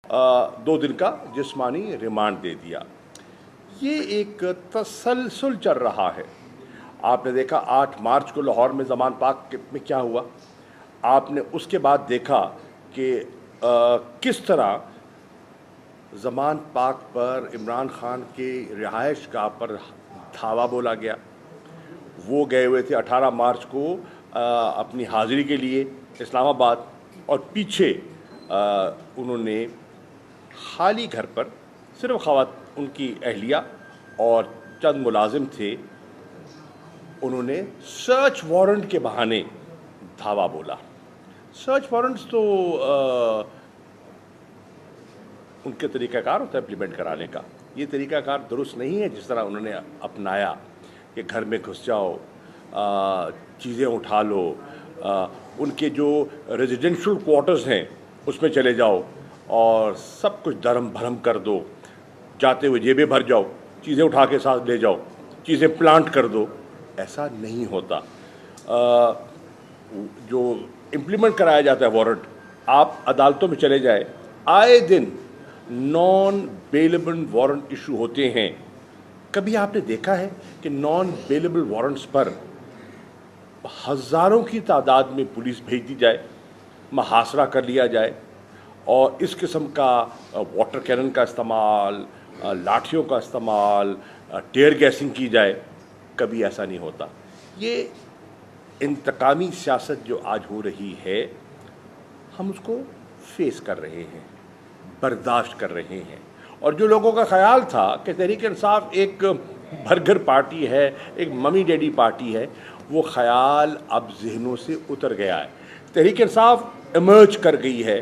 2 दिन का जिस्मानी रिमांड दे दिया। ये एक तसलसल चल रहा है। आपने देखा 8 मार्च को लाहौर में ज़मान पाक में क्या हुआ। आपने उसके बाद देखा कि किस तरह ज़मान पाक पर इमरान खान के रिहाइश गाह पर धावा बोला गया। वो गए हुए थे 18 मार्च को अपनी हाज़िरी के लिए इस्लामाबाद, और पीछे उन्होंने खाली घर पर सिर्फ उनकी अहलिया और चंद मुलाजिम थे, उन्होंने सर्च वारंट के बहाने धावा बोला। सर्च वारंट्स तो उनके तरीक़ाकार होता है इम्प्लीमेंट कराने का। ये तरीक़ाकार दुरुस्त नहीं है जिस तरह उन्होंने अपनाया कि घर में घुस जाओ, चीज़ें उठा लो, उनके जो रेजिडेंशियल क्वार्टर्स हैं उसमें चले जाओ और सब कुछ धर्म भरम कर दो, जाते हुए जेबें भर जाओ, चीज़ें उठा के साथ ले जाओ, चीज़ें प्लांट कर दो। ऐसा नहीं होता। जो इम्प्लीमेंट कराया जाता है वारंट, आप अदालतों में चले जाए, आए दिन नॉन बेलेबल वारंट इशू होते हैं। कभी आपने देखा है कि नॉन बेलेबल वारंट्स पर हज़ारों की तादाद में पुलिस भेज दी जाए, मुहासरा कर लिया जाए और इस किस्म का वाटर कैनन का इस्तेमाल, लाठियों का इस्तेमाल, टेयर गैसिंग की जाए? कभी ऐसा नहीं होता। ये इंतकामी सियासत जो आज हो रही है, हम उसको फेस कर रहे हैं, बर्दाश्त कर रहे हैं। और जो लोगों का ख्याल था कि तहरीक इंसाफ एक भरघर पार्टी है, एक मम्मी डैडी पार्टी है, वो ख्याल अब जहनों से उतर गया है। तहरीक इंसाफ इमर्ज कर गई है,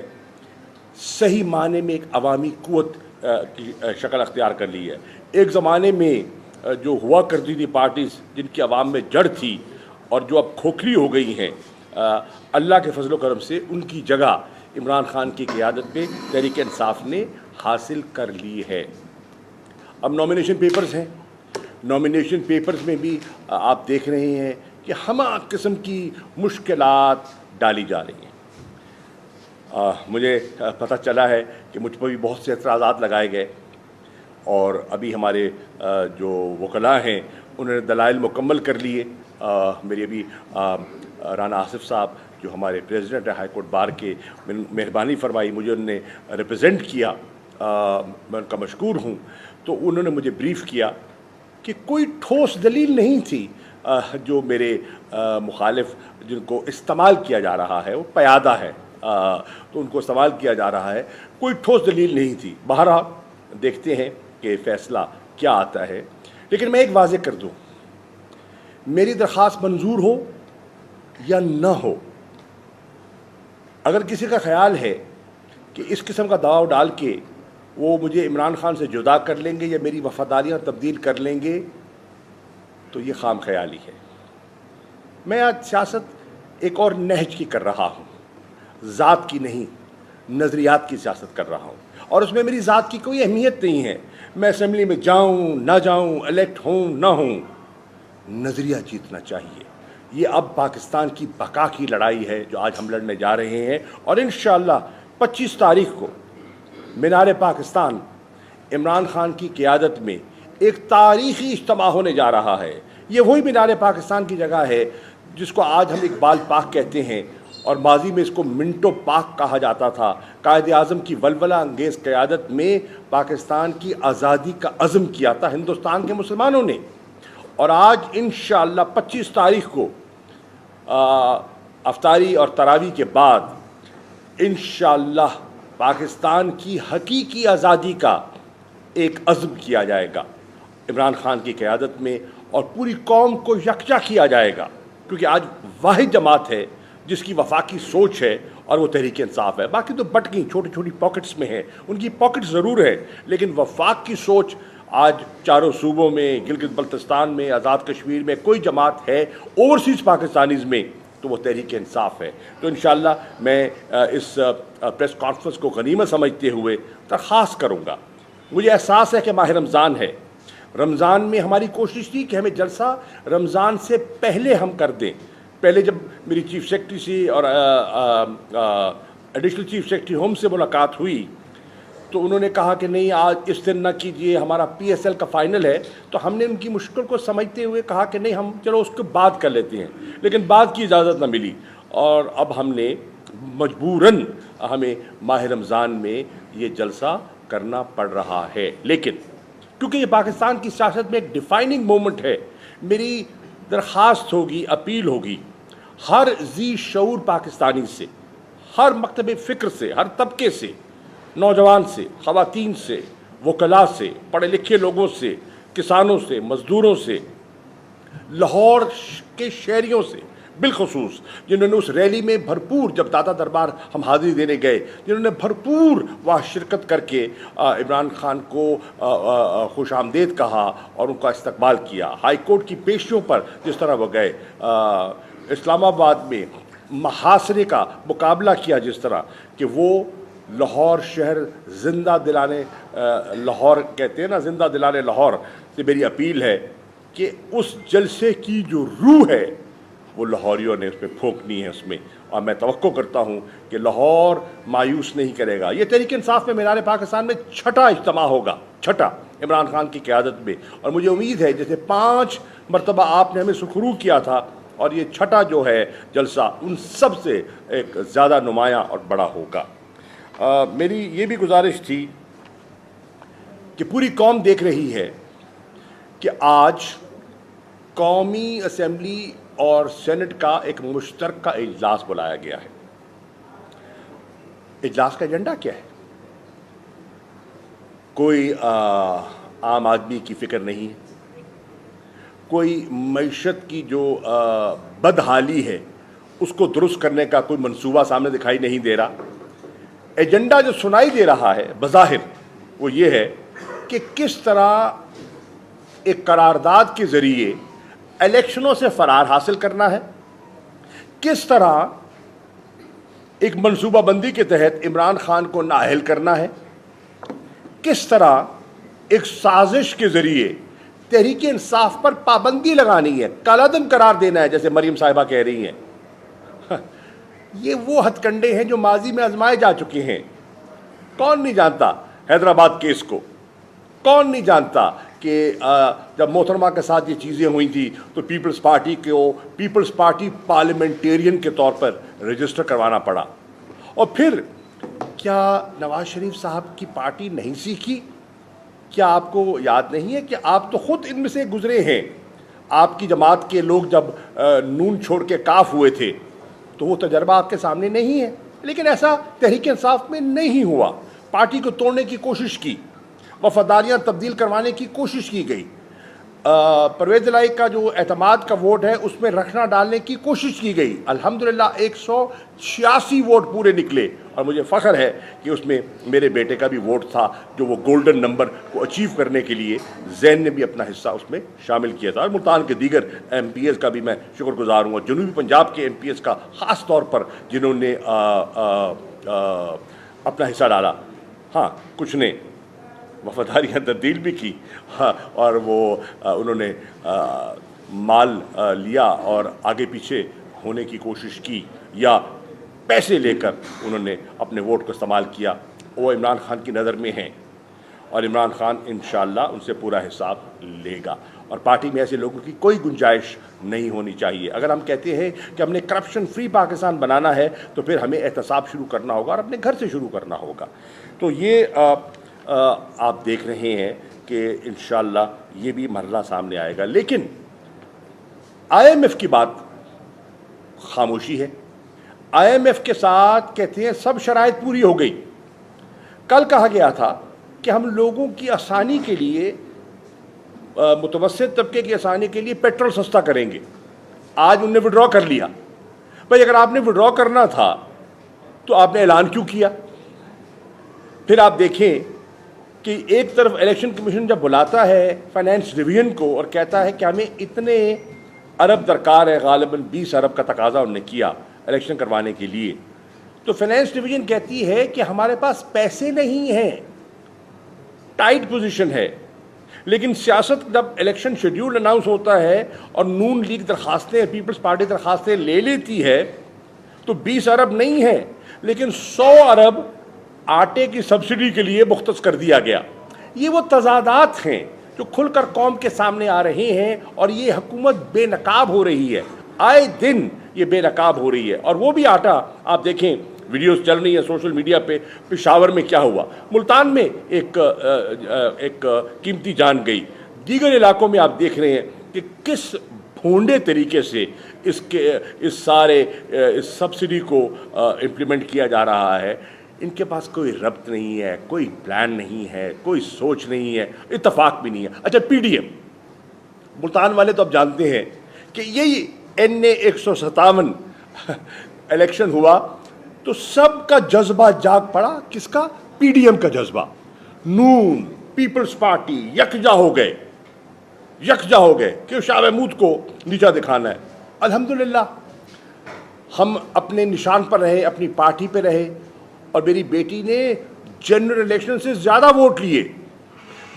सही माने में एक अवामी कुव्वत की शक्ल अख्तियार कर ली है। एक ज़माने में जो हुआ करती थी पार्टीज़ जिनकी आवाम में जड़ थी और जो अब खोखली हो गई हैं, अल्लाह के फजल करम से उनकी जगह इमरान खान की क़ियादत पे तहरीक इंसाफ ने हासिल कर ली है। अब नॉमिनेशन पेपर्स हैं, नॉमिनेशन पेपर्स में भी आप देख रहे हैं कि हमा किस्म की मुश्किलात डाली जा रही हैं। मुझे पता चला है कि मुझ पर भी बहुत से एतराज़ात लगाए गए और अभी हमारे जो वकला हैं उन्होंने दलाइल मुकम्मल कर लिए। मेरी अभी राना आसिफ साहब जो हमारे प्रेसिडेंट है हाई कोर्ट बार के, मेहरबानी फरमाई, मुझे उन्होंने रिप्रेजेंट किया, मैं उनका मशकूर हूँ। तो उन्होंने मुझे ब्रीफ़ किया कि कोई ठोस दलील नहीं थी। जो मेरे मुखालिफ जिनको इस्तेमाल किया जा रहा है, वो प्यादा है, तो उनको इस्तेमाल किया जा रहा है, कोई ठोस दलील नहीं थी। बहरहाल देखते हैं कि फ़ैसला क्या आता है। लेकिन मैं एक वाज़ेह कर दूँ, मेरी दरख्वास्त मंजूर हो या न हो, अगर किसी का ख्याल है कि इस किस्म का दबाव डाल के वो मुझे इमरान खान से जुदा कर लेंगे या मेरी वफ़ादारियाँ तब्दील कर लेंगे, तो ये खाम ख्याली है। मैं आज सियासत एक और नहज की कर रहा हूँ, ज़ात की नहीं, नज़रियात की सियासत कर रहा हूँ, और उसमें मेरी ज़ात की कोई अहमियत नहीं है। मैं असम्बली में जाऊँ ना जाऊँ, इलेक्ट हूँ ना हूँ, नज़रिया जीतना चाहिए। ये अब पाकिस्तान की बका की लड़ाई है जो आज हम लड़ने जा रहे हैं। और इंशाअल्लाह 25 तारीख को मीनार पाकिस्तान इमरान खान की क़ियादत में एक तारीख़ी इज्तिमा होने जा रहा है। ये वही मीनार पाकिस्तान की जगह है जिसको आज हम इकबाल पाक कहते हैं और माजी में इसको मिंटो पाक कहा जाता था। कायद आज़म की वलवला अंगेज़ क़यादत में पाकिस्तान की आज़ादी का अज़्म किया था हिंदुस्तान के मुसलमानों ने। और आज इंशाअल्लाह 25 तारीख को अफ्तारी और तरावी के बाद इंशाअल्लाह पाकिस्तान की हकीकी आज़ादी का एक अज़्म किया जाएगा इमरान खान की क़यादत में, और पूरी कौम को यकजा किया जाएगा। क्योंकि आज वाहिद जमात है जिसकी वफाकी सोच है और वो तहरीक इंसाफ है। बाकी तो बट गई, छोटी छोटी पॉकेट्स में है, उनकी पॉकेट ज़रूर है, लेकिन वफाक की सोच आज चारों सूबों में, गिलगित बल्तिस्तान में, आज़ाद कश्मीर में कोई जमात है ओवरसीज़ पाकिस्तानीज़ में, तो वो तहरीक इंसाफ है। तो इंशाअल्लाह मैं इस प्रेस कॉन्फ्रेंस को गनीमत समझते हुए दरख्वास्त करूँगा। मुझे एहसास है कि माह रमज़ान है, रमज़ान में हमारी कोशिश थी कि हमें जलसा रमज़ान से पहले हम कर दें। पहले जब मेरी चीफ सेक्रेटरी से और एडिशनल चीफ सेक्रेटरी होम से मुलाकात हुई تو انہوں نے کہا کہ نہیں آج اس دن نہ کیجئے، ہمارا PSL کا فائنل ہے. تو ہم نے ان کی مشکل کو سمجھتے ہوئے کہا کہ نہیں ہم چلو اس کو بات کر لیتے ہیں، لیکن بات کی اجازت نہ ملی، اور اب ہم نے مجبوراً ہمیں ماہ رمضان میں یہ جلسہ کرنا پڑ رہا ہے. لیکن کیونکہ یہ پاکستان کی سیاست میں ایک ڈیفائننگ مومنٹ ہے، میری درخواست ہوگی، اپیل ہوگی ہر ذی شعور پاکستانی سے، ہر مکتب فکر سے، ہر طبقے سے، نوجوان سے، خواتین سے، وکلاء سے، پڑھے لکھے لوگوں سے، کسانوں سے، مزدوروں سے، لاہور کے شہریوں سے بالخصوص، جنہوں نے اس ریلی میں بھرپور، جب دادا دربار ہم حاضری دینے گئے، جنہوں نے بھرپور وہاں شرکت کر کے عمران خان کو خوش آمدید کہا اور ان کا استقبال کیا، ہائی کورٹ کی پیشیوں پر جس طرح وہ گئے، اسلام آباد میں محاصرے کا مقابلہ کیا جس طرح کہ وہ لاہور شہر زندہ دلانے لاہور کہتے ہیں نا، زندہ دلانے لاہور سے میری اپیل ہے کہ اس جلسے کی جو روح ہے وہ لاہوریوں نے اس پہ پھونکنی ہے اس میں، اور میں توقع کرتا ہوں کہ لاہور مایوس نہیں کرے گا. یہ تحریک انصاف میں مینار پاکستان میں 6واں اجتماع ہوگا، 6واں عمران خان کی قیادت میں، اور مجھے امید ہے جیسے 5 مرتبہ آپ نے ہمیں سرخرو کیا تھا، اور یہ 6واں جو ہے جلسہ ان سب سے ایک زیادہ نمایاں اور بڑا ہوگا. میری یہ بھی گزارش تھی کہ پوری قوم دیکھ رہی ہے کہ آج قومی اسمبلی اور سینٹ کا ایک مشترکہ اجلاس بلایا گیا ہے. اجلاس کا ایجنڈا کیا ہے؟ کوئی عام آدمی کی فکر نہیں ہے، کوئی معیشت کی جو بدحالی ہے اس کو درست کرنے کا کوئی منصوبہ سامنے دکھائی نہیں دے رہا. ایجنڈا جو سنائی دے رہا ہے بظاہر وہ یہ ہے کہ کس طرح ایک قرارداد کے ذریعے الیکشنوں سے فرار حاصل کرنا ہے، کس طرح ایک منصوبہ بندی کے تحت عمران خان کو نااہل کرنا ہے، کس طرح ایک سازش کے ذریعے تحریک انصاف پر پابندی لگانی ہے، کالعدم قرار دینا ہے جیسے مریم صاحبہ کہہ رہی ہیں. یہ وہ ہتھ کنڈے ہیں جو ماضی میں آزمائے جا چکے ہیں. کون نہیں جانتا حیدرآباد کیس کو؟ کون نہیں جانتا کہ جب محترمہ کے ساتھ یہ چیزیں ہوئی تھیں تو پیپلز پارٹی کو پیپلز پارٹی پارلیمنٹیرین کے طور پر رجسٹر کروانا پڑا. اور پھر کیا نواز شریف صاحب کی پارٹی نہیں سیکھی؟ کیا آپ کو یاد نہیں ہے کہ آپ تو خود ان میں سے گزرے ہیں؟ آپ کی جماعت کے لوگ جب نون چھوڑ کے کاف ہوئے تھے تو وہ تجربہ آپ کے سامنے نہیں ہے. لیکن ایسا تحریک انصاف میں نہیں ہوا. پارٹی کو توڑنے کی کوشش کی، وفاداریاں تبدیل کروانے کی کوشش کی گئی، پرویز الہی کا جو اعتماد کا ووٹ ہے اس میں رکھنا ڈالنے کی کوشش کی گئی. الحمدللہ 186 ووٹ پورے نکلے، اور مجھے فخر ہے کہ اس میں میرے بیٹے کا بھی ووٹ تھا جو وہ گولڈن نمبر کو اچیو کرنے کے لیے زین نے بھی اپنا حصہ اس میں شامل کیا تھا. اور ملتان کے دیگر MPs کا بھی میں شکر گزار ہوں، اور جنوبی پنجاب کے MPs کا خاص طور پر جنہوں نے اپنا حصہ ڈالا. ہاں کچھ نے وفاداریاں تبدیل بھی کی، اور وہ انہوں نے مال لیا اور آگے پیچھے ہونے کی کوشش کی، یا پیسے لے کر انہوں نے اپنے ووٹ کو استعمال کیا. وہ عمران خان کی نظر میں ہیں، اور عمران خان انشاءاللہ ان سے پورا حساب لے گا. اور پارٹی میں ایسے لوگوں کی کوئی گنجائش نہیں ہونی چاہیے. اگر ہم کہتے ہیں کہ ہم نے کرپشن فری پاکستان بنانا ہے تو پھر ہمیں احتساب شروع کرنا ہوگا اور اپنے گھر سے شروع کرنا ہوگا. تو یہ آپ دیکھ رہے ہیں کہ انشاءاللہ یہ بھی مرحلہ سامنے آئے گا. لیکن IMF کی بات خاموشی ہے. IMF کے ساتھ کہتے ہیں سب شرائط پوری ہو گئی. کل کہا گیا تھا کہ ہم لوگوں کی آسانی کے لیے، متوسط طبقے کی آسانی کے لیے پیٹرول سستا کریں گے. آج انہوں نے وڈرا کر لیا. بھائی اگر آپ نے وڈرا کرنا تھا تو آپ نے اعلان کیوں کیا؟ پھر آپ دیکھیں کہ ایک طرف الیکشن کمیشن جب بلاتا ہے فائنانس ڈویژن کو اور کہتا ہے کہ ہمیں اتنے ارب درکار ہے، غالباً 20 ارب کا تقاضا انہوں نے کیا الیکشن کروانے کے لیے، تو فائنانس ڈویژن کہتی ہے کہ ہمارے پاس پیسے نہیں ہیں، ٹائٹ پوزیشن ہے. لیکن سیاست جب الیکشن شیڈیول اناؤنس ہوتا ہے اور نون لیگ درخواستیں، پیپلز پارٹی درخواستیں لے لیتی ہے تو 20 ارب نہیں ہے لیکن 100 ارب आटे की सब्सिडी के लिए मुख्तस कर दिया गया। ये वो तजादात हैं जो खुलकर कौम के सामने आ रहे हैं, और ये हुकूमत बेनकाब हो रही है, आए दिन ये बेनकाब हो रही है। और वो भी आटा आप देखें, वीडियोस चल रही हैं सोशल मीडिया पे, पेशावर में क्या हुआ, मुल्तान में एक कीमती जान गई, दीगर इलाकों में आप देख रहे हैं कि किस भोंडे तरीके से इस सब्सिडी को इम्प्लीमेंट किया जा रहा है। इनके पास कोई रब्त नहीं है, कोई प्लान नहीं है, कोई सोच नहीं है, इत्तफाक भी नहीं है। अच्छा, पीडीएम, मुल्तान वाले तो अब जानते हैं कि यही NA 157 इलेक्शन हुआ तो सबका जज्बा जाग पड़ा। किसका? पीडीएम का जज्बा। नून, पीपल्स पार्टी यकजा हो गए कि शाह महमूद को नीचा दिखाना है। अल्हम्दुलिल्लाह हम अपने निशान पर रहे, अपनी पार्टी पे रहे, और मेरी बेटी ने जनरल इलेक्शन से ज़्यादा वोट लिए।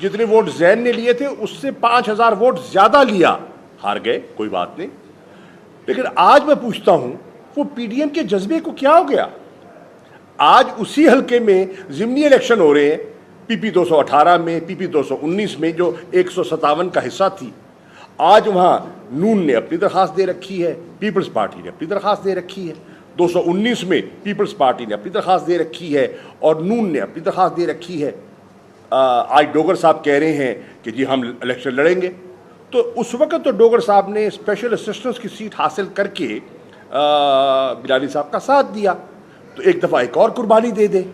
जितने वोट जैन ने लिए थे उससे 5000 वोट ज़्यादा लिया। हार गए, कोई बात नहीं, लेकिन आज मैं पूछता हूँ वो पीडीएम के जज्बे को क्या हो गया? आज उसी हलके में ज़िमनी इलेक्शन हो रहे हैं, PP 218 में, PP 219 में, जो 157 का हिस्सा थी। आज वहाँ नून ने अपनी दरख्वास्त दे रखी है, पीपल्स पार्टी ने अपनी दरख्वास्त दे रखी है, 219 में पीपल्स पार्टी ने अपनी दरख्वास्त दे रखी है, और नून ने अपनी दरख्वास्त दे रखी है। आज डोगर साहब कह रहे हैं कि जी हम इलेक्शन लड़ेंगे। तो उस वक्त तो डोगर साहब ने स्पेशल असिस्टेंस की सीट हासिल करके बिलाली साहब का साथ दिया, तो एक दफ़ा एक और कुर्बानी दे दे,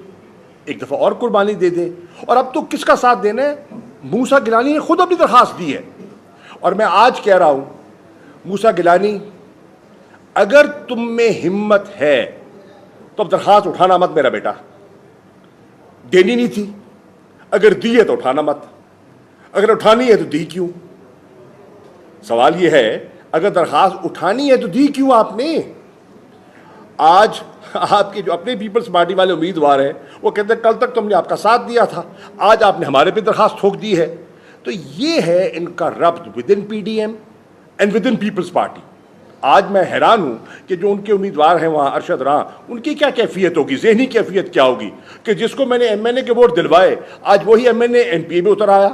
एक दफ़ा और कुर्बानी दे दे। और अब तो किसका साथ देना है? मूसा गिलानी ने खुद अपनी दरख्वास्त दी है। और मैं आज कह रहा हूँ, मूसा गिलानी, अगर तुम में हिम्मत है तो अब दरख्वास्त उठाना मत मेरा बेटा। देनी नहीं थी, अगर दी है तो उठाना मत, अगर उठानी है तो दी क्यों? सवाल यह है, अगर दरख्वास्त उठानी है तो दी क्यों आपने? आज आपके जो अपने पीपल्स पार्टी वाले उम्मीदवार हैं वो कहते हैं कल तक तुमने आपका साथ दिया था, आज आपने हमारे पे दरख्वास्त ठोक दी है। तो ये है इनका रब्त within PDM and within Peoples Party. आज मैं हैरान हूँ कि जो उनके उम्मीदवार हैं वहाँ, अरशद रां, उनकी क्या कैफियत होगी, जहनी कैफियत क्या होगी कि जिसको मैंने MNA के वोट दिलवाए आज वही MNA NPA में उतर आया।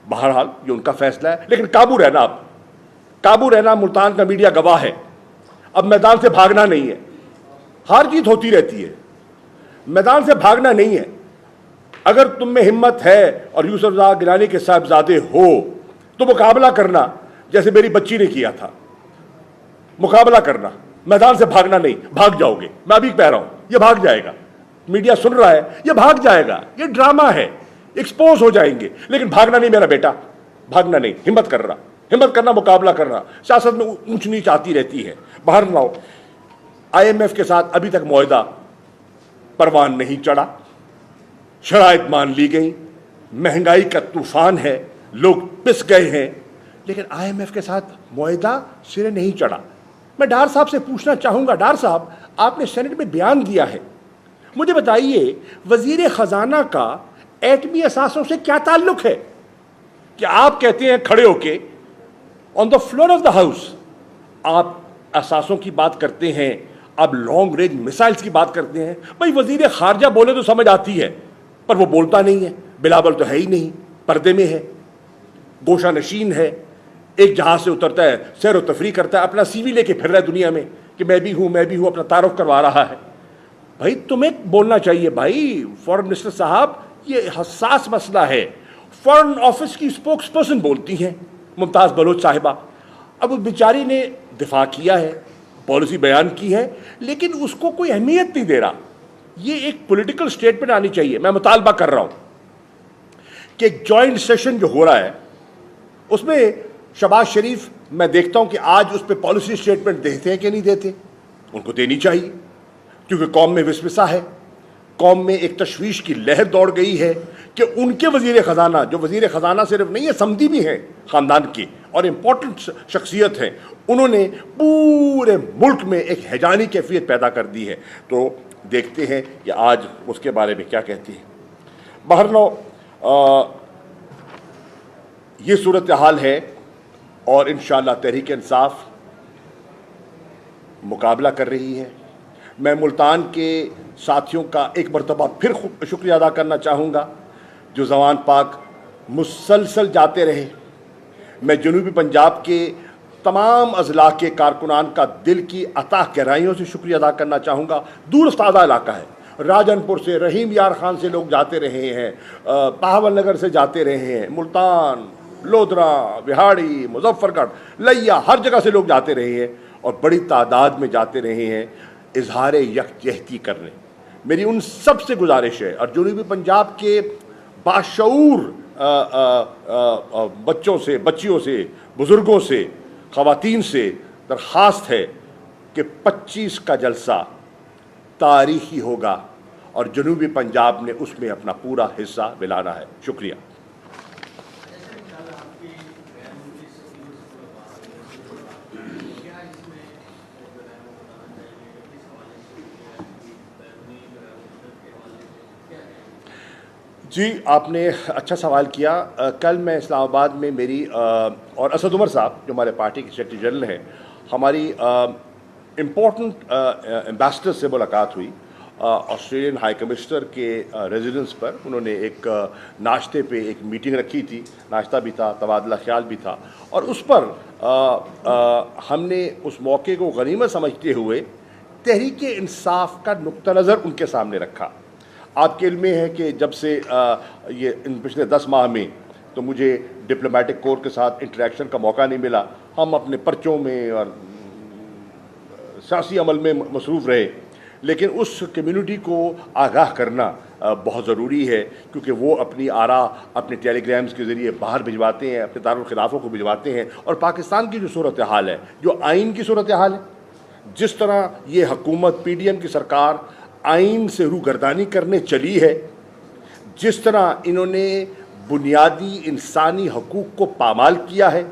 बहरहाल ये उनका फैसला है, लेकिन काबू रहना, आप काबू रहना, मुल्तान का मीडिया गवाह है। अब मैदान से भागना नहीं है, हार जीत होती रहती है, मैदान से भागना नहीं है। अगर तुम में हिम्मत है और यूसुफ रज़ा गिलानी के साहबजादे हो तो मुकाबला करना, जैसे मेरी बच्ची ने किया था, मुकाबला करना, मैदान से भागना नहीं। भाग जाओगे, मैं अभी कह रहा हूं, ये भाग जाएगा। मीडिया सुन रहा है, ये भाग जाएगा, ये ड्रामा है, एक्सपोज हो जाएंगे, लेकिन भागना नहीं मेरा बेटा, भागना नहीं। हिम्मत करना, मुकाबला करना। सियासत में ऊंच नीच आती रहती है। बाहर लाओ, IMF के साथ अभी तक मुआहदा परवान नहीं चढ़ा, शराइत मान ली गई, महंगाई का तूफान है, लोग पिस गए हैं, लेकिन IMF के साथ मुआहदा सिरे नहीं चढ़ा। मैं डार साहब से पूछना चाहूँगा, डार साहब, आपने सेनेट में बयान दिया है, मुझे बताइए वजीर ख़जाना का एटमी असासों से क्या ताल्लुक है कि आप कहते हैं खड़े होके on the floor of the house, आप असासों की बात करते हैं, आप लॉन्ग रेंज मिसाइल्स की बात करते हैं। भाई वजीर खारजा बोले तो समझ आती है, पर वो बोलता नहीं है, बिलावल तो है ही नहीं, पर्दे में है, गोशा नशीन है, एक जहाज से उतरता है, सैर व तफरी करता है, अपना CV लेके फिर रहा है दुनिया में कि मैं भी हूँ, अपना तारुफ करवा रहा है। भाई तुम्हें बोलना चाहिए भाई, फॉरेन मिनिस्टर साहब, ये हसास मसला है। फॉरेन ऑफिस की स्पोक्स पर्सन बोलती हैं मुमताज़ बलोच साहिबा। अब उस बेचारी ने दिफा किया है, पॉलिसी बयान की है, लेकिन उसको कोई अहमियत नहीं दे रहा। ये एक पॉलिटिकल स्टेटमेंट आनी चाहिए। मैं मुतालबा कर रहा हूँ कि जॉइंट सेशन जो हो रहा है उसमें शहबाज शरीफ, मैं देखता हूँ कि आज उस पर पॉलिसी स्टेटमेंट देते हैं कि नहीं देते, उनको देनी चाहिए, क्योंकि कौम में विस्वसा है, कौम में एक तशवीश की लहर दौड़ गई है कि उनके वजीर ख़जाना, जो वजीर ख़जाना सिर्फ नहीं है, समधी भी हैं ख़ानदान के और इम्पोर्टेंट शख्सियत हैं, उन्होंने पूरे मुल्क में एक हैजानी कैफियत पैदा कर दी है। तो देखते हैं कि आज उसके बारे में क्या कहती है। बहरहाल ये सूरत हाल है और इंशाअल्लाह तहरीक इंसाफ मुकाबला कर रही है। मैं मुल्तान के साथियों का एक मरतबा फिर शुक्रिया अदा करना चाहूँगा जो जवान पाक मुसलसल जाते रहे। मैं जनूबी पंजाब के तमाम अजला के कारकुनान का दिल की अताह गहराइयों से शुक्रिया अदा करना चाहूँगा। दूर दराज इलाका है, राजनपुर से, रहीम यार खान से लोग जाते रहे हैं, बहावल नगर से जाते रहे हैं, मुल्तान, लोधरा, बिहाड़ी, मुजफ्फरगढ़, लिया, हर जगह से लोग जाते रहे हैं और बड़ी तादाद में जाते रहे हैं इजहार यकजहती करने। मेरी उन सब से गुजारिश है और जनूबी पंजाब के बाशऊर बच्चों से, बच्चियों से, बुज़ुर्गों से, ख़वातीन से दरख्वास्त है कि 25 का जलसा तारीख़ी होगा और जनूबी पंजाब ने उसमें अपना पूरा हिस्सा मिलाना है। शुक्रिया। जी, आपने अच्छा सवाल किया। कल मैं इस्लामाबाद में मेरी और असद उमर साहब जो हमारे पार्टी के सेक्रेटरी जनरल हैं, हमारी इम्पोर्टेंट एम्बेसडर से मुलाकात हुई ऑस्ट्रेलियन हाई कमिश्नर के रेजिडेंस पर। उन्होंने एक नाश्ते पे एक मीटिंग रखी थी, नाश्ता भी था, तबादला ख्याल भी था और उस पर हमने उस मौके को गनीमत समझते हुए तहरीक इंसाफ का नुक्ता नज़र उनके सामने रखा। आपके इल्म में है कि जब से ये इन पिछले 10 माह में तो मुझे डिप्लोमेटिक कोर के साथ इंटरेक्शन का मौका नहीं मिला। हम अपने पर्चों में और सियासी अमल में मसरूफ़ रहे, लेकिन उस कम्युनिटी को आगाह करना बहुत ज़रूरी है क्योंकि वो अपनी आरा अपने टेलीग्राम्स के ज़रिए बाहर भिजवाते हैं, अपने दारुल खिलाफ़ों को भिजवाते हैं। और पाकिस्तान की जो सूरत हाल है, जो आइन की सूरत हाल है, जिस तरह ये हुकूमत PDM की सरकार आइन से रूगर्दानी करने चली है, जिस तरह इन्होंने बुनियादी इंसानी हकूक़ को पामाल किया है,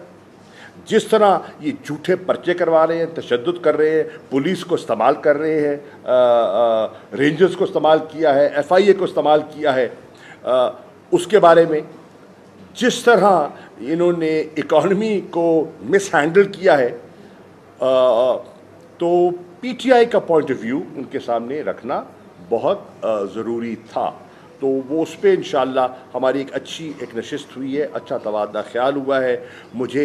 जिस तरह ये झूठे पर्चे करवा रहे हैं, तशद्दुद कर रहे हैं, पुलिस को इस्तेमाल कर रहे हैं, रेंजर्स को इस्तेमाल किया है, FIA को इस्तेमाल किया है, उसके बारे में जिस तरह इन्होंने इकॉनमी को मिसहैंडल किया है, तो PTI का पॉइंट ऑफ व्यू उनके सामने रखना बहुत ज़रूरी था। तो वो उस पर इंशाअल्लाह हमारी एक अच्छी एक नशिस्त हुई है, अच्छा तबादला ख्याल हुआ है। मुझे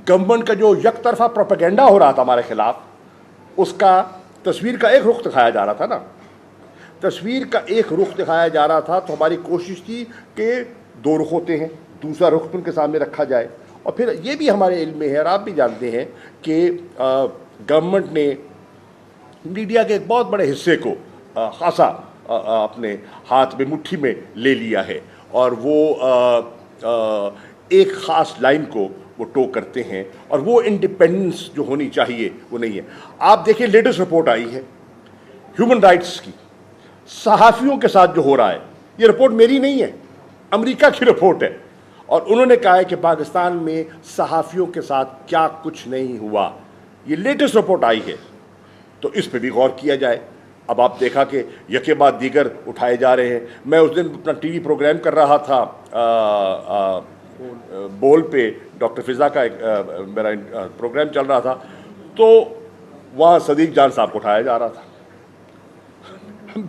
गवर्नमेंट का जो एक तरफा प्रोपेगेंडा हो रहा था हमारे ख़िलाफ़, उसका तस्वीर का एक रुख दिखाया जा रहा था ना, तस्वीर का एक रुख दिखाया जा रहा था। तो हमारी कोशिश थी कि 2 रुख होते हैं, दूसरा रुख उनके सामने रखा जाए। और फिर ये भी हमारे इल्म में है और आप भी जानते हैं कि गवर्नमेंट ने मीडिया के एक बहुत बड़े हिस्से को खासा अपने हाथ में, मुट्ठी में ले लिया है और वो एक ख़ास लाइन को वो टो करते हैं और वो इंडिपेंडेंस जो होनी चाहिए वो नहीं है। आप देखिए, लेटेस्ट रिपोर्ट आई है ह्यूमन राइट्स की, सहाफ़ियों के साथ जो हो रहा है। ये रिपोर्ट मेरी नहीं है, अमेरिका की रिपोर्ट है और उन्होंने कहा है कि पाकिस्तान में सहाफ़ियों के साथ क्या कुछ नहीं हुआ। ये लेटेस्ट रिपोर्ट आई है, तो इस पे भी गौर किया जाए। अब आप देखा कि यके बाद दीगर उठाए जा रहे हैं। मैं उस दिन अपना TV प्रोग्राम कर रहा था, बोल पे डॉक्टर फ़िज़ा का एक मेरा प्रोग्राम चल रहा था, तो वहाँ सदीक जान साहब को उठाया जा रहा था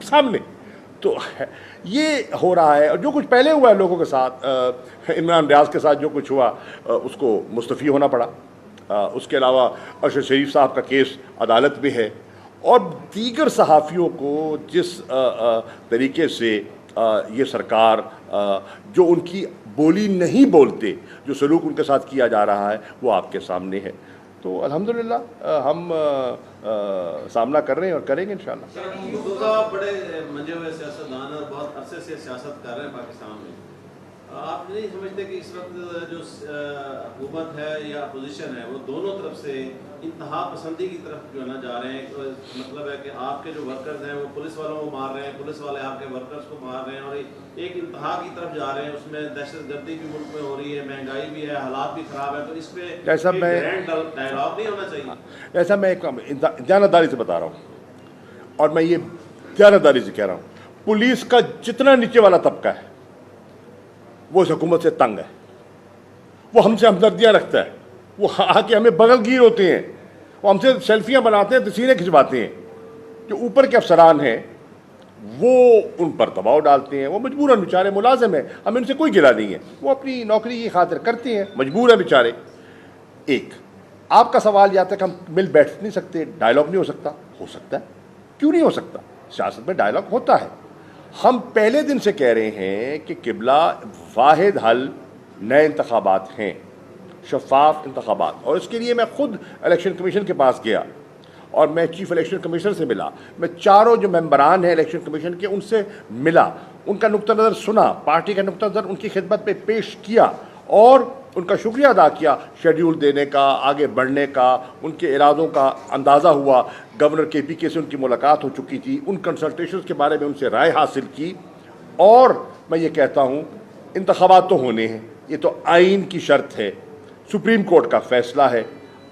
सामने। तो ये हो रहा है और जो कुछ पहले हुआ है लोगों के साथ, इमरान रियाज के साथ जो कुछ हुआ उसको मुस्तफ़ी होना पड़ा। उसके अलावा अरशद शरीफ साहब का केस अदालत में है और दीगर सहाफ़ियों को जिस तरीके से ये सरकार जो उनकी बोली नहीं बोलते, जो सलूक उनके साथ किया जा रहा है, वो आपके सामने है। तो अल्हम्दुलिल्लाह हम सामना कर रहे हैं और करेंगे इंशाअल्लाह। बड़े मंजे हुए सियासतदान और बहुत अरसे से सियासत कर रहे हैं पाकिस्तान में, आप नहीं समझते कि इस वक्त जो हुकूमत है या अपोजिशन है वो दोनों तरफ से इंतहा पसंदी की तरफ जो है ना जा रहे हैं? मतलब है कि आपके जो वर्कर्स हैं वो पुलिस वालों को मार रहे हैं, पुलिस वाले आपके वर्कर्स को मार रहे हैं और एक इंतहा की तरफ जा रहे हैं। उसमें दहशतगर्दी भी मुल्क में हो रही है, महंगाई भी है, हालात भी ख़राब है। तो इस पर डायलॉग नहीं होना चाहिए? ऐसा मैं एक जानदारी से बता रहा हूँ और मैं ये जानदारी से कह रहा हूँ, पुलिस का जितना नीचे वाला तबका है वो इस हुकूमत से तंग है, वो हमसे हमदर्दियाँ रखता है, वो आके हमें बगलगीर होते हैं, वो हमसे सेल्फियाँ बनाते हैं, तस्वीरें खिंचवाते हैं। जो ऊपर के अफसरान हैं وہ ان پر دباؤ ڈالتے ہیں. وہ مجبوراً بیچارے ملازم ہیں, ہمیں ان سے کوئی گلہ نہیں ہے, وہ اپنی نوکری کی خاطر کرتے ہیں, مجبور ہیں بیچارے. ایک آپ کا سوال یہ آتا ہے کہ ہم مل بیٹھ نہیں سکتے, ڈائلاگ نہیں ہو سکتا؟ ہو سکتا ہے, کیوں نہیں ہو سکتا؟ سیاست میں ڈائلاگ ہوتا ہے. ہم پہلے دن سے کہہ رہے ہیں کہ قبلہ واحد حل نئے انتخابات ہیں, شفاف انتخابات. اور اس کے لیے میں خود الیکشن کمیشن کے پاس گیا اور میں چیف الیکشن کمیشنر سے ملا, میں چاروں جو ممبران ہیں الیکشن کمیشن کے ان سے ملا, ان کا نقطہ نظر سنا, پارٹی کا نقطہ نظر ان کی خدمت میں پیش کیا اور ان کا شکریہ ادا کیا. شیڈیول دینے کا, آگے بڑھنے کا, ان کے ارادوں کا اندازہ ہوا. گورنر کے پی کے سے ان کی ملاقات ہو چکی تھی, ان کنسلٹیشنز کے بارے میں ان سے رائے حاصل کی. اور میں یہ کہتا ہوں انتخابات تو ہونے ہیں, یہ تو آئین کی شرط ہے, سپریم کورٹ کا فیصلہ ہے.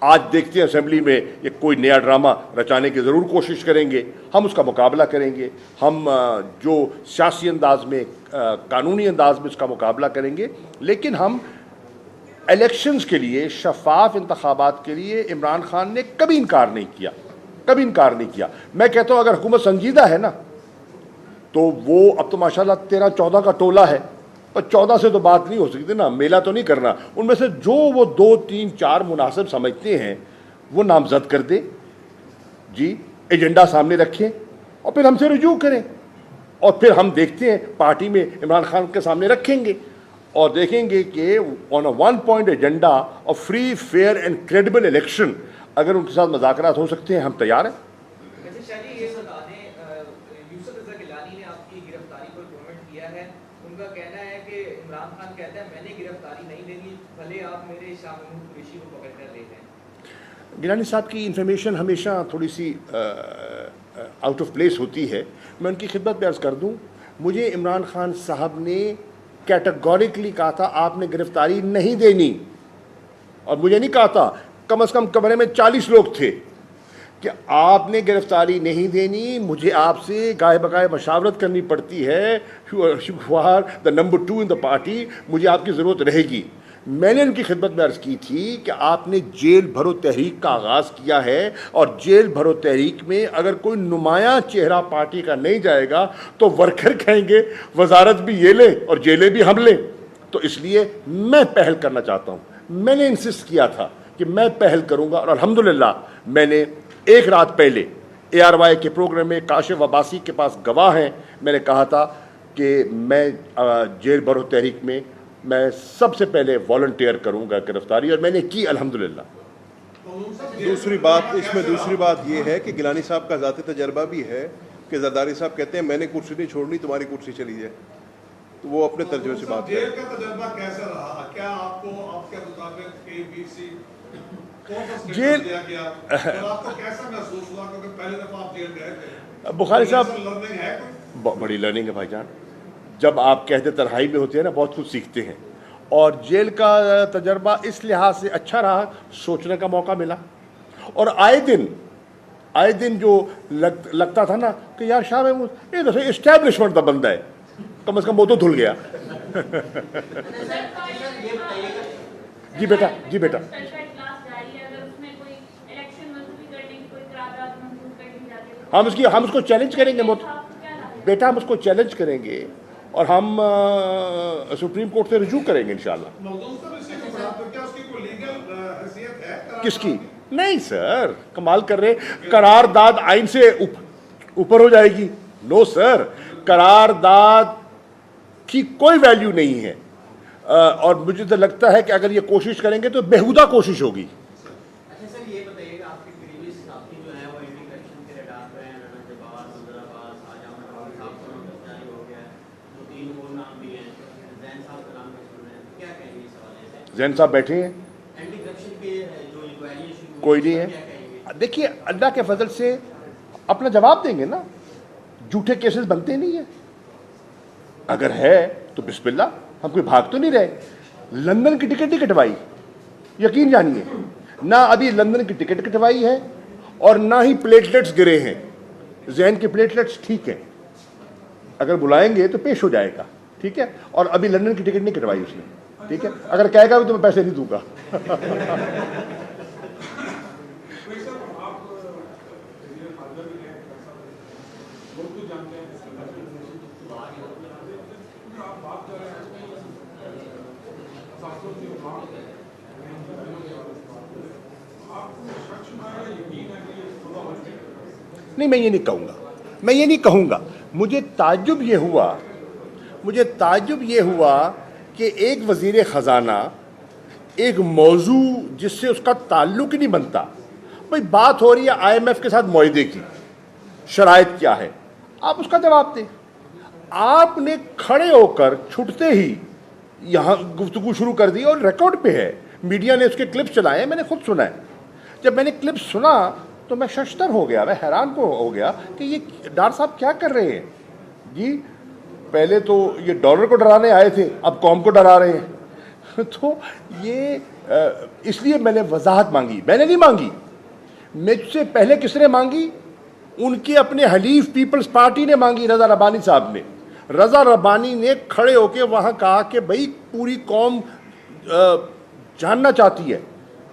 آج دیکھتے ہیں اسمبلی میں یہ کوئی نیا ڈرامہ رچانے کی ضرور کوشش کریں گے, ہم اس کا مقابلہ کریں گے. ہم جو سیاسی انداز میں, قانونی انداز میں اس کا مقابلہ کریں گے, لیکن ہم الیکشنز کے لیے, شفاف انتخابات کے لیے عمران خان نے کبھی انکار نہیں کیا, کبھی انکار نہیں کیا. میں کہتا ہوں اگر حکومت سنجیدہ ہے نا تو وہ اب تو ماشاءاللہ 13-14 کا ٹولہ ہے, اور 14 سے تو بات نہیں ہو سکتی نا, میلہ تو نہیں کرنا. ان میں سے جو وہ 2-3-4 مناسب سمجھتے ہیں وہ نامزد کر دیں جی, ایجنڈا سامنے رکھیں اور پھر ہم سے رجوع کریں, اور پھر ہم دیکھتے ہیں پارٹی میں عمران خان کے سامنے رکھیں گے اور دیکھیں گے کہ on a 1 point agenda of free, fair and credible election اگر ان کے ساتھ مذاکرات ہو سکتے ہیں, ہم تیار ہیں. یوسف رضا گیلانی نے آپ کی گرفتاری پر کامنٹ کیا ہے. ان کا کہنا ہے کہ عمران خان کہتا ہے میں نے گرفتاری نہیں دینی, بھلے آپ میرے شاہ محمود قریشی کو پکڑ کر لے جائیں. گیلانی صاحب کی انفارمیشن ہمیشہ تھوڑی سی آؤٹ آف پلیس ہوتی ہے. میں ان کی خدمت میں عرض کر دوں, مجھے عمران خان صاحب نے کیٹیگوریکلی کہا تھا آپ نے گرفتاری نہیں دینی, اور مجھے نہیں کہا تھا, کم از کم کمرے میں 40 لوگ تھے, کہ آپ نے گرفتاری نہیں دینی, مجھے آپ سے گائے بگائے مشاورت کرنی پڑتی ہے, you are the number 2 in the party, مجھے آپ کی ضرورت رہے گی. میں نے ان کی خدمت میں عرض کی تھی کہ آپ نے جیل بھرو تحریک کا آغاز کیا ہے, اور جیل بھرو تحریک میں اگر کوئی نمایاں چہرہ پارٹی کا نہیں جائے گا تو ورکر کہیں گے وزارت بھی یہ لیں اور جیلیں بھی ہم لیں. تو اس لیے میں پہل کرنا چاہتا ہوں. میں نے انسسٹ کیا تھا کہ میں پہل کروں گا, اور الحمدللہ میں نے ایک رات پہلے ARY کے پروگرام میں کاشف عباسی کے پاس گواہ ہیں, میں نے کہا تھا کہ میں جیل بھرو تحریک میں میں سب سے پہلے والنٹیئر کروں گا گرفتاری, اور میں نے کی الحمدللہ. دوسری بات یہ ہے کہ گیلانی صاحب کا ذاتی تجربہ بھی ہے کہ زرداری صاحب کہتے ہیں میں نے کرسی نہیں چھوڑنی, تمہاری کرسی چلی جائے. تو وہ اپنے ترجمے سے بات جیل کا تجربہ کیسا رہا؟ کیا آپ کو آپ کے مطابق KBC جیل دیا گیا اور آپ کو کیسا محسوس ہوا, کیونکہ پہلے دفعہ آپ جیل گئے تھے؟ بخاری صاحب لرننگ ہے کوئی؟ بڑی لرننگ ہے بھائی جان. جب آپ قید تنہائی میں ہوتے ہیں نا بہت کچھ سیکھتے ہیں, اور جیل کا تجربہ اس لحاظ سے اچھا رہا, سوچنے کا موقع ملا. اور آئے دن جو لگتا تھا نا کہ یار شاہ محمود یہ تو اسٹیبلشمنٹ کا بندہ ہے, کم از کم وہ تو دھل گیا. جی بیٹا, جی بیٹا, ہم اس کو چیلنج کریں گے بیٹا, ہم اس کو چیلنج کریں گے اور ہم سپریم کورٹ سے رجوع کریں گے انشاءاللہ. کس کی؟ نہیں سر, کمال کر رہے, قرارداد آئین سے اوپر ہو جائے گی. نو سر, قرارداد کی کوئی ویلیو نہیں ہے, اور مجھے تو لگتا ہے کہ اگر یہ کوشش کریں گے تو بیہودہ کوشش ہوگی. اچھا سر, یہ بتائیے کہ آپ کے قریبی ساتھی جو ہیں وہ انٹیگریشن کے ریڈار پہ ہیں, رنت عباس, عبد العباس, آج احمد صاحب کا نام جاری ہو گیا ہے, 2-3 اور نام بھی ہیں, زین صاحب کا نام بھی سن رہے ہیں, کیا کہیں گے اس حوالے سے؟ زین صاحب بیٹھے ہیں, اینٹی کرپشن کے جو انکوائری کوئی نہیں ہے. دیکھیے اللہ کے فضل سے اپنا جواب دیں گے نا, جھوٹے کیسز بنتے نہیں ہیں. اگر ہے تو بسم اللہ, ہم کوئی بھاگ تو نہیں رہے. لندن کی ٹکٹ نہیں کٹوائی, یقین جانیے, نہ ابھی لندن کی ٹکٹ کٹوائی ہے اور نہ ہی پلیٹلیٹس گرے ہیں. ذہن کے پلیٹلیٹس ٹھیک ہیں, اگر بلائیں گے تو پیش ہو جائے گا, ٹھیک ہے. اور ابھی لندن کی ٹکٹ نہیں کٹوائی اس نے, ٹھیک ہے. اگر کہے گا بھی تو میں پیسے نہیں دوں گا. نہیں، میں یہ نہیں کہوں گا مجھے تعجب یہ ہوا کہ ایک وزیر خزانہ ایک موضوع جس سے اس کا تعلق ہی نہیں بنتا، بھئی بات ہو رہی ہے آئی ایم ایف کے ساتھ معاہدے کی، شرائط کیا ہے، آپ اس کا جواب دیں۔ آپ نے کھڑے ہو کر چھٹتے ہی یہاں گفتگو شروع کر دی، اور ریکارڈ پہ ہے، میڈیا نے اس کے کلپس چلائے ہیں، میں نے خود سنا ہے۔ جب میں نے کلپس سنا تو میں ششدر ہو گیا، میں حیران ہو گیا کہ یہ ڈار صاحب کیا کر رہے ہیں جی۔ پہلے تو یہ ڈالر کو ڈرانے آئے تھے، اب قوم کو ڈرا رہے ہیں۔ تو یہ اس لیے میں نے وضاحت مانگی، میں نے نہیں مانگی، مجھ سے پہلے کس نے مانگی؟ ان کے اپنے حلیف پیپلز پارٹی نے مانگی، رضا ربانی صاحب نے۔ رضا ربانی نے کھڑے ہو کے وہاں کہا کہ بھئی پوری قوم جاننا چاہتی ہے،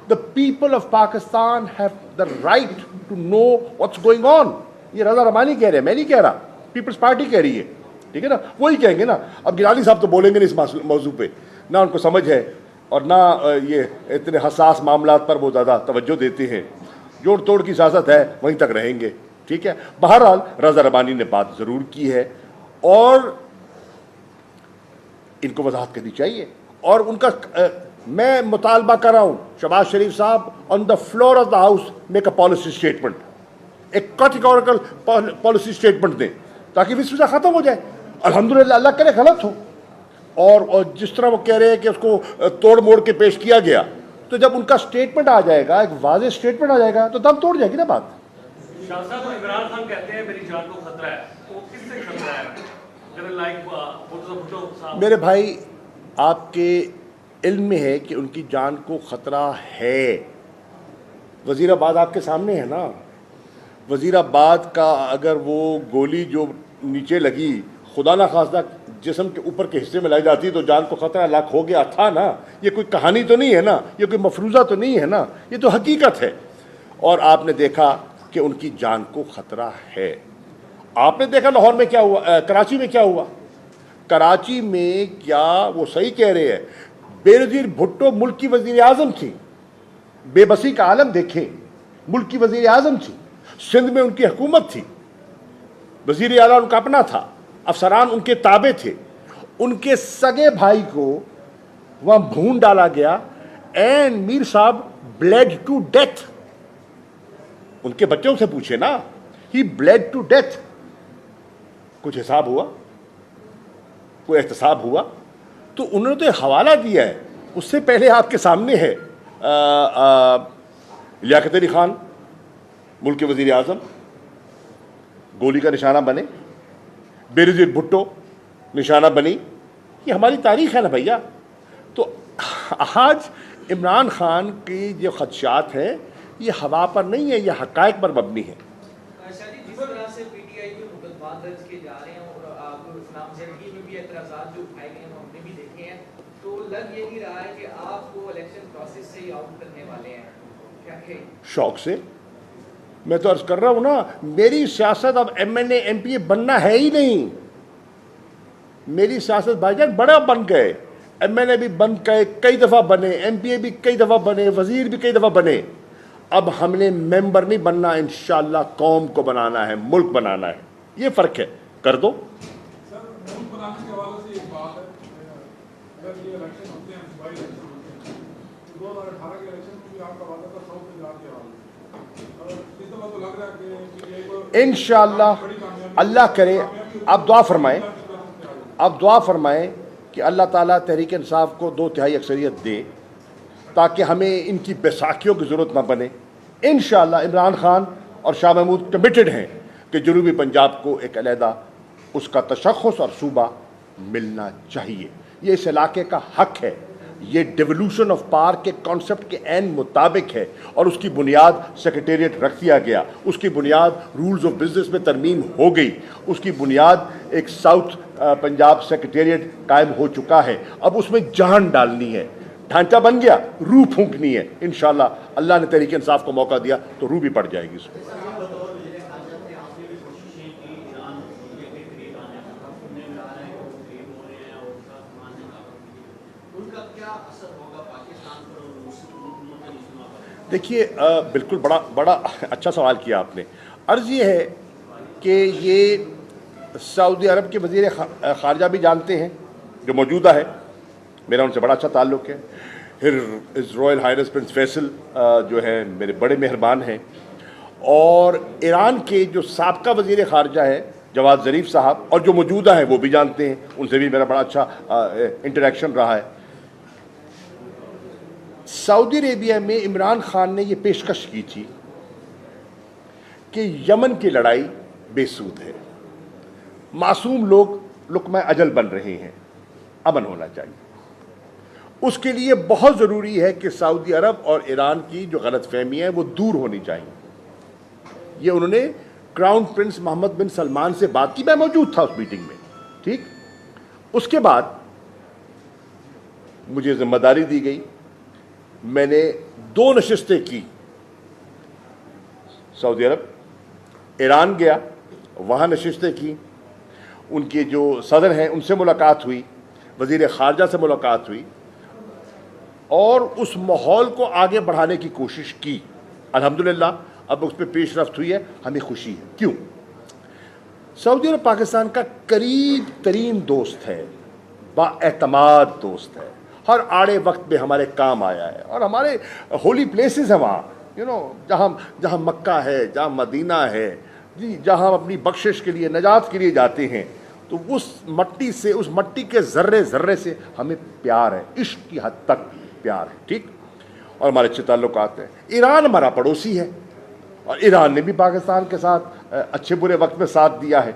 the people of Pakistan have the right to know what's going on۔ یہ رضا ربانی کہہ رہے ہیں، میں نہیں کہہ رہا، پیپلز پارٹی کہہ رہی ہے، ٹھیک ہے نا، وہی کہیں گے نا۔ اب گیلانی صاحب تو بولیں گے نہیں اس موضوع پہ، نہ ان کو سمجھ ہے اور نہ یہ اتنے حساس معاملات پر وہ زیادہ توجہ دیتے ہیں۔ جوڑ توڑ کی سیاست ہے، وہیں تک رہیں گے، ٹھیک ہے۔ بہرحال رضا ربانی نے بات ضرور کی ہے اور ان کو وضاحت کرنی چاہیے، اور ان کا میں مطالبہ کر رہا ہوں شہباز شریف صاحب on the floor of the house make a policy statement, ایک کیٹیگوریکل پالیسی اسٹیٹمنٹ دیں تاکہ وسوسہ ختم ہو جائے۔ الحمدللہ اللہ کرے غلط ہو، اور جس طرح وہ کہہ رہے ہیں کہ اس کو توڑ موڑ کے پیش کیا گیا، تو جب ان کا اسٹیٹمنٹ آ جائے گا، ایک واضح اسٹیٹمنٹ آ جائے گا، تو دم توڑ جائے گی نا بات۔ شاہ صاحب، عمران خان کہتے ہیں میری جان کو خطرہ ہے، تو کس سے خطرہ ہے؟ میرے بھائی، آپ کے علم میں ہے کہ ان کی جان کو خطرہ ہے۔ وزیر آباد آپ کے سامنے ہے نا، وزیر آباد کا اگر وہ گولی جو نیچے لگی خدا نہ خواستہ جسم کے اوپر کے حصے میں لائی جاتی تو جان کو خطرہ لاکھ ہو گیا تھا نا۔ یہ کوئی کہانی تو نہیں ہے نا، یہ کوئی مفروضہ تو نہیں ہے نا، یہ تو حقیقت ہے۔ اور آپ نے دیکھا کہ ان کی جان کو خطرہ ہے۔ آپ نے دیکھا لاہور میں کیا ہوا، کراچی میں کیا ہوا۔ کراچی میں کیا وہ صحیح کہہ رہے ہیں، بے نظیر بھٹو ملک کی وزیر اعظم تھی، بے بسی کا عالم دیکھیں، ملک کی وزیر اعظم تھی، سندھ میں ان کی حکومت تھی، وزیر اعلیٰ ان کا اپنا تھا، افسران ان کے تابع تھے، ان کے سگے بھائی کو وہاں بھون ڈالا گیا، اینڈ میر صاحب بلیڈ ٹو ڈیتھ۔ ان کے بچوں سے پوچھے نا، ہی بلیڈ ٹو ڈیتھ۔ کچھ حساب ہوا، کوئی احتساب ہوا؟ تو انہوں نے تو ایک حوالہ دیا ہے، اس سے پہلے آپ کے سامنے ہے لیاقت علی خان ملک کے وزیر اعظم گولی کا نشانہ بنے، بے نظیر بھٹو نشانہ بنی، یہ ہماری تاریخ ہے نا بھیا۔ تو آج عمران خان کی جو خدشات ہیں یہ ہوا پر نہیں ہے، یہ حقائق پر مبنی ہے۔ جس طرح سے پی ٹی آئی کے مقدمات درج کیے جا رہے ہیں اور آپ نامزدگی میں بھی اعتراضات جو اٹھائے گئے ہیں ہم نے بھی دیکھے ہیں، تو لگ یہ نہیں رہا ہے کہ آپ کو الیکشن پروسیس سے ہی آؤٹ کرنے والے ہیں، کیا کہ شوق سے میں تو عرض کر رہا ہوں نا، میری سیاست اب M N A M P A بننا ہے ہی نہیں۔ میری سیاست بھائی جان بڑا بن گئے، ایم این اے بھی بن گئے، کئی دفعہ بنے، ایم پی اے بھی کئی دفعہ بنے، وزیر بھی کئی دفعہ بنے۔ اب ہم نے ممبر نہیں بننا، انشاءاللہ قوم کو بنانا ہے، ملک بنانا ہے، یہ فرق ہے۔ کر دو سر، ملک بنانے کے حوالے سے ایک بات ہے، اگر یہ الیکشن ہوتے ہیں، بائی الیکشن ہوتے ہیں، تو 2018 کے الیکشن میں بھی آپ کا وعدہ تھا 100 سے زیادہ کے حوالے، اور اس دفعہ تو لگ رہا ہے کہ یہ انشاءاللہ اللہ کرے۔ آپ دعا فرمائیں، آپ دعا فرمائیں کہ اللہ تعالیٰ تحریک انصاف کو 2/3 اکثریت دے تاکہ ہمیں ان کی بیساکھیوں کی ضرورت نہ بنے۔ انشاءاللہ عمران خان اور شاہ محمود کمیٹڈ ہیں کہ جنوبی پنجاب کو ایک علیحدہ اس کا تشخص اور صوبہ ملنا چاہیے، یہ اس علاقے کا حق ہے، یہ ڈیولوشن آف پاور کے کانسیپٹ کے عین مطابق ہے، اور اس کی بنیاد سیکریٹریٹ رکھ دیا گیا، اس کی بنیاد رولز آف بزنس میں ترمیم ہو گئی، اس کی بنیاد ایک ساؤتھ پنجاب سیکریٹریٹ قائم ہو چکا ہے۔ اب اس میں جان ڈالنی ہے، ڈھانچہ بن گیا، روح پھونکنی ہے۔ انشاءاللہ اللہ نے تحریک انصاف کو موقع دیا تو روح بھی پڑ جائے گی اس میں۔ ان کا کیا क्या असर होगा पाकिस्तान पर और मुल्तानी इज्तिमा पर? देखिए, बिल्कुल बड़ा अच्छा सवाल किया आपने। अर्ज़ ये है कि ये सऊदी अरब के वज़ीर ख़ारजा भी जानते हैं, जो मौजूदा है, मेरा उनसे बड़ा अच्छा ताल्लुक़ है। फिर his royal highness prince Faisal जो है मेरे बड़े मेहरबान हैं, और ईरान के जो साबका वज़ीर ख़ारजा है जवाद ज़रीफ़ साहब, और जो मौजूदा हैं वो भी जानते हैं, उनसे भी मेरा बड़ा अच्छा इंटरेक्शन रहा है। सऊदी अरेबिया में इमरान खान ने ये पेशकश की थी कि यमन की लड़ाई बेसूद है, मासूम लोग लुक़मा अजल बन रहे हैं, अमन होना चाहिए। उसके लिए बहुत ज़रूरी है कि सऊदी अरब और ईरान की जो गलतफहमी है वो दूर होनी चाहिए। ये उन्होंने क्राउन प्रिंस मोहम्मद बिन सलमान से बात की, मैं मौजूद था उस मीटिंग में, ठीक। उसके बाद मुझे जिम्मेदारी दी गई, मैंने 2 नशिस्तें की, सऊदी अरब, ईरान गया, वहाँ नशिस्तें की, उनके जो सदर हैं उनसे मुलाकात हुई, वज़ीर ख़ारजा से मुलाकात हुई, और उस माहौल को आगे बढ़ाने की कोशिश की। अल्हम्दुलिल्लाह अब उस पर पेश रफ्त हुई है, हमें खुशी है। क्यों? सऊदी अरब पाकिस्तान का करीब तरीन दोस्त है, बाएतमाद दोस्त है, हर आड़े वक्त में हमारे काम आया है, और हमारे होली प्लेसेस हैं वहाँ, जहाँ मक्का है, जहाँ मदीना है जी, जहाँ हम अपनी बख्शिश के लिए, नजात के लिए जाते हैं, तो उस मट्टी से, उस मट्टी के ज़र्रे ज़र्रे से हमें प्यार है, इश्क की हद तक प्यार है, ठीक। और हमारे अच्छे ताल्लुकात हैं। ईरान हमारा पड़ोसी है, और ईरान ने भी पाकिस्तान के साथ अच्छे बुरे वक्त में साथ दिया है।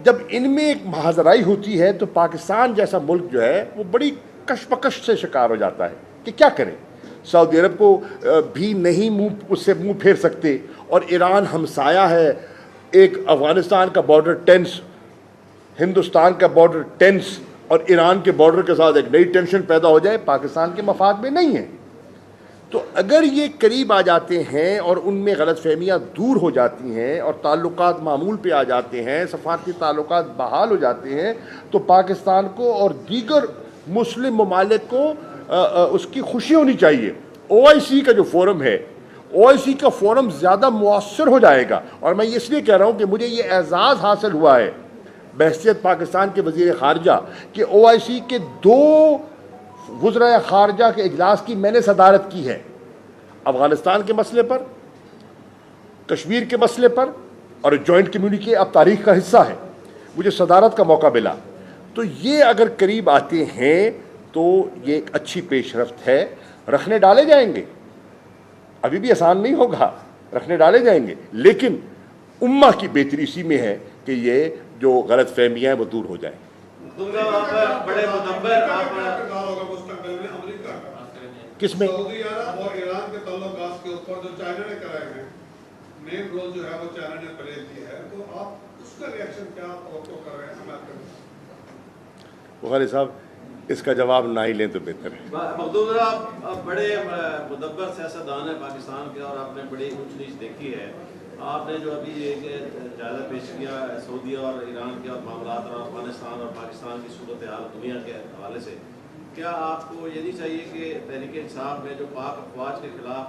जब इनमें एक महाजराई होती है तो पाकिस्तान जैसा मुल्क जो है वो बड़ी कशमकश से शिकार हो जाता है कि क्या करें। सऊदी अरब को भी नहीं उससे मुंह फेर सकते, और ईरान हमसाया है, एक अफ़गानिस्तान का बॉर्डर टेंस, हिंदुस्तान का बॉर्डर टेंस, और ईरान के बॉर्डर के साथ एक नई टेंशन पैदा हो जाए, पाकिस्तान के मफाद में नहीं है। तो अगर ये करीब आ जाते हैं और उनमें गलतफहमियाँ दूर हो जाती हैं और ताल्लुकात मामूल पे आ जाते हैं, सफारती ताल्लुकात बहाल हो जाते हैं, तो पाकिस्तान को और दीगर मुस्लिम ममालिक को उसकी खुशी होनी चाहिए। OIC का जो फोरम है, OIC का फोरम ज़्यादा मुअस्सर हो जाएगा। और मैं इसलिए कह रहा हूँ कि मुझे ये एजाज़ हासिल हुआ है बहसियत पाकिस्तान के वज़ीर ख़ारजा कि OIC के 2 वज़राए ख़ारजा के इजलास की मैंने सदारत की है, अफ़गानिस्तान के मसले पर, कश्मीर के मसले पर, और जॉइंट कम्युनिके अब तारीख़ का हिस्सा है, मुझे सदारत का मौका मिला। तो ये अगर करीब आते हैं तो ये एक अच्छी पेशरफ्त है। रखने डाले जाएंगे, अभी भी आसान नहीं होगा, रखने डाले जाएंगे, लेकिन उम्मा की बेहतरी इसी में है कि ये जो गलत फहमियाँ हैं वो दूर हो जाए। बड़े मुदब्बर किसमें सऊदी अरब और ईरान के ताल्लुकात के ऊपर जो चाइना ने कराए हैं, मेन रोल जो है वो चाइना ने प्ले किया है, तो आप उसका रिएक्शन क्या कर रहे हैं? बुखारी साहब, इसका जवाब ना ही लें तो बेहतर है। मखदूम आप बड़े मुदब्बर सियासतदान हैं पाकिस्तान के, और आपने बड़ी ऊंच नीच देखी है। आपने जो अभी एक जायज़ा पेश किया सऊदी और ईरान के और मामलात और अफगानिस्तान और पाकिस्तान की सूरत हाल दुनिया के हवाले से, क्या आपको ये नहीं चाहिए कि तहरीक इंसाफ में जो पाक अफवाज के खिलाफ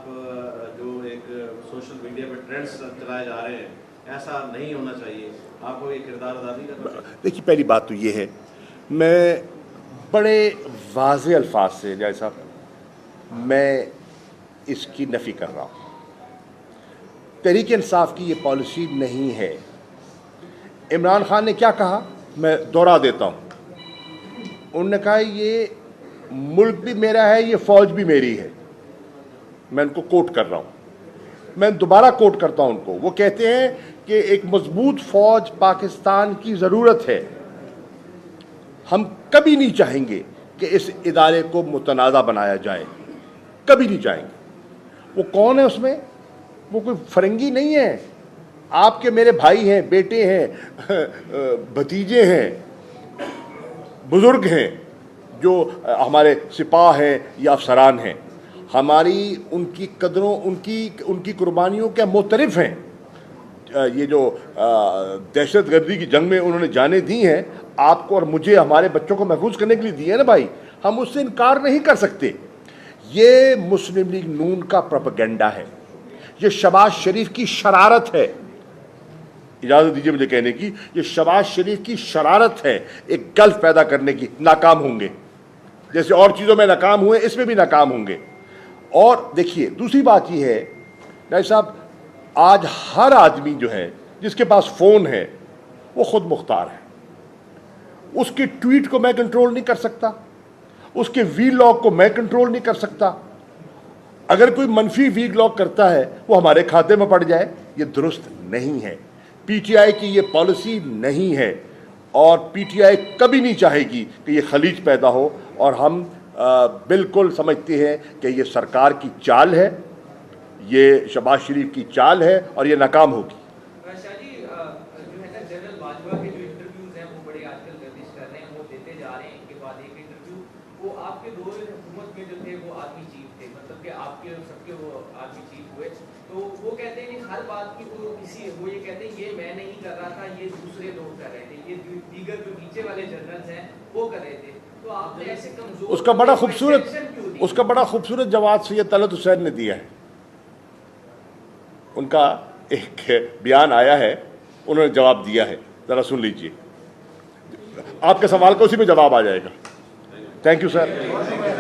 जो एक सोशल मीडिया पर ट्रेंड्स चलाए जा रहे हैं, ऐसा नहीं होना चाहिए? आपको ये किरदार अदा नहीं करना चाहिए? देखिए, पहली बात तो ये है, मैं बड़े वाज़ेह अल्फाज से जाय साहब मैं इसकी नफ़ी कर रहा हूँ। तहरीक इंसाफ की ये पॉलिसी नहीं है। इमरान खान ने क्या कहा, मैं दोहरा देता हूँ। उन्होंने कहा ये मुल्क भी मेरा है, ये फ़ौज भी मेरी है। मैं उनको कोट कर रहा हूँ, मैं दोबारा कोट करता हूँ उनको। वो कहते हैं कि एक मजबूत फ़ौज पाकिस्तान की ज़रूरत है। हम कभी नहीं चाहेंगे कि इस इदारे को मुतनाज़ा बनाया जाए, कभी नहीं चाहेंगे। वो कौन है उसमें? वो कोई फरंगी नहीं है, आपके मेरे भाई हैं, बेटे हैं, भतीजे हैं, बुज़ुर्ग हैं, जो हमारे सिपाह हैं या अफसरान हैं। हमारी उनकी कदरों, उनकी कुर्बानियों के मोतरफ़ हैं। ये जो दहशत गर्दी की जंग में उन्होंने जानें दी हैं, आपको और मुझे, हमारे बच्चों को महफूज करने के लिए दी है ना भाई, हम उससे इनकार नहीं कर सकते। ये मुस्लिम लीग नून का प्रोपेगेंडा है, ये शहबाज शरीफ की शरारत है। इजाज़त दीजिए मुझे कहने की, ये शहबाज शरीफ की शरारत है एक गल्फ पैदा करने की। नाकाम होंगे, जैसे और चीज़ों में नाकाम हुए, इसमें भी नाकाम होंगे। और देखिए दूसरी बात ये है भाई साहब, आज हर आदमी जो है जिसके पास फ़ोन है वो खुद मुख्तार है। उसके ट्वीट को मैं कंट्रोल नहीं कर सकता, उसके वीलॉग को मैं कंट्रोल नहीं कर सकता। अगर कोई मनफी वीलॉग करता है वो हमारे खाते में पड़ जाए, ये दुरुस्त नहीं है। पीटीआई की ये पॉलिसी नहीं है और पीटीआई कभी नहीं चाहेगी कि ये खलीज पैदा हो। और हम बिल्कुल समझते हैं कि ये सरकार की चाल है, ये शहबाज शरीफ की चाल है और ये नाकाम होगी। शाह जी, जो है ना जनरल बाजवा के जो इंटरव्यूज हैं वो बड़े आजकल गर्दिश कर रहे हैं, वो देते जा रहे हैं एक के बाद एक इंटरव्यू। वो आपके दौर हुकूमत में जो थे वो आर्मी चीफ थे, मतलब कि आपके और सबके वो आर्मी चीफ हुए। तो वो कहते हैं कि हर बात की वो ये कहते हैं ये मैं नहीं कर रहा था, ये दूसरे लोग कर रहे थे, ये दीगर जो नीचे वाले जनरल्स हैं वो कर रहे थे। तो आपने ऐसे कमजोर उसका बड़ा खूबसूरत जवाब सैयद तलत हुसैन ने दिया है। उनका एक बयान आया है, उन्होंने जवाब दिया है, ज़रा सुन लीजिए। आपके सवाल का उसी में जवाब आ जाएगा। Thank you sir.